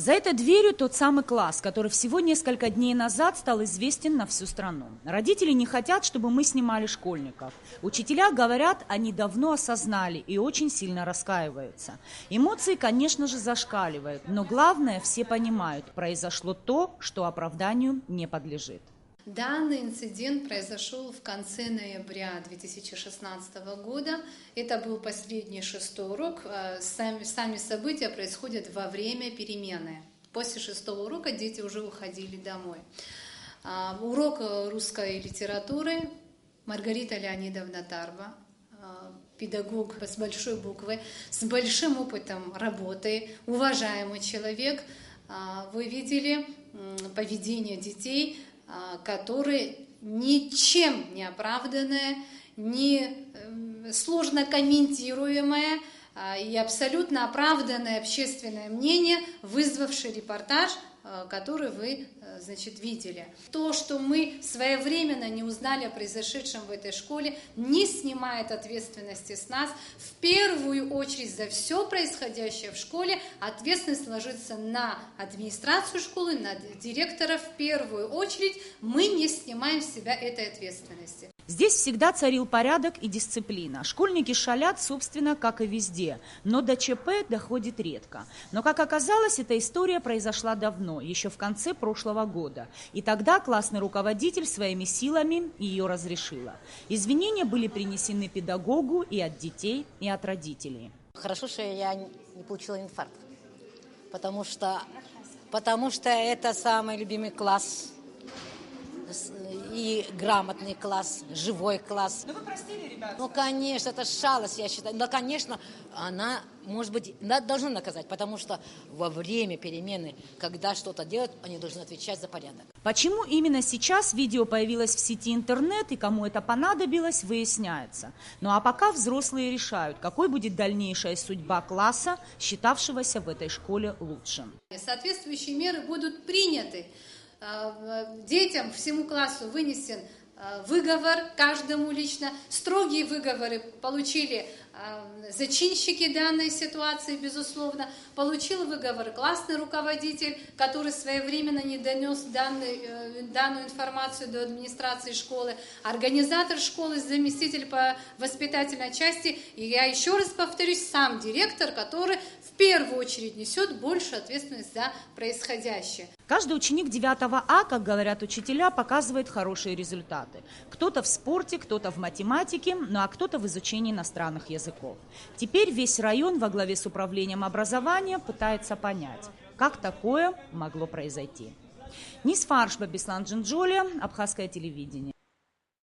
За этой дверью тот самый класс, который всего несколько дней назад стал известен на всю страну. Родители не хотят, чтобы мы снимали школьников. Учителя говорят, они давно осознали и очень сильно раскаиваются. Эмоции, конечно же, зашкаливают, но главное, все понимают, произошло то, что оправданию не подлежит. Данный инцидент произошел в конце ноября 2016 года. Это был последний 6-й урок. Сами события происходят во время перемены. После 6-го урока дети уже уходили домой. Урок русской литературы. Маргарита Леонидовна Тарба, педагог с большой буквы, с большим опытом работы, уважаемый человек. Вы видели поведение детей, которые ничем не оправданное, не сложно комментируемое и абсолютно оправданное общественное мнение, вызвавшее репортаж, который вы, видели. То, что мы своевременно не узнали о произошедшем в этой школе, не снимает ответственности с нас. В первую очередь за все происходящее в школе ответственность ложится на администрацию школы, на директора. В первую очередь мы не снимаем с себя этой ответственности. Здесь всегда царил порядок и дисциплина. Школьники шалят, собственно, как и везде, но до ЧП доходит редко. Но, как оказалось, эта история произошла давно, еще в конце прошлого года. И тогда классный руководитель своими силами ее разрешила. Извинения были принесены педагогу и от детей, и от родителей. Хорошо, что я не получила инфаркт, потому что это самый любимый класс. И грамотный класс, живой класс. Ну вы простили, ребята? Ну, конечно, это шалость, я считаю. Но, конечно, она, может быть, должна наказать, потому что во время перемены, когда что-то делают, они должны отвечать за порядок. Почему именно сейчас видео появилось в сети интернет и кому это понадобилось, выясняется. Ну а пока взрослые решают, какой будет дальнейшая судьба класса, считавшегося в этой школе лучшим. Соответствующие меры будут приняты. Детям, всему классу вынесен выговор, каждому лично. Строгие выговоры получили зачинщики данной ситуации, безусловно. Получил выговор классный руководитель, который своевременно не донес данную информацию до администрации школы. Организатор школы, заместитель по воспитательной части. И я еще раз повторюсь, сам директор, который в первую очередь несет большую ответственность за происходящее. Каждый ученик 9 А, как говорят учителя, показывает хорошие результаты. Кто-то в спорте, кто-то в математике, ну а кто-то в изучении иностранных языков. Теперь весь район во главе с управлением образования пытается понять, как такое могло произойти. Нис Фаршба, Беслан Джинджоли, Абхазское телевидение.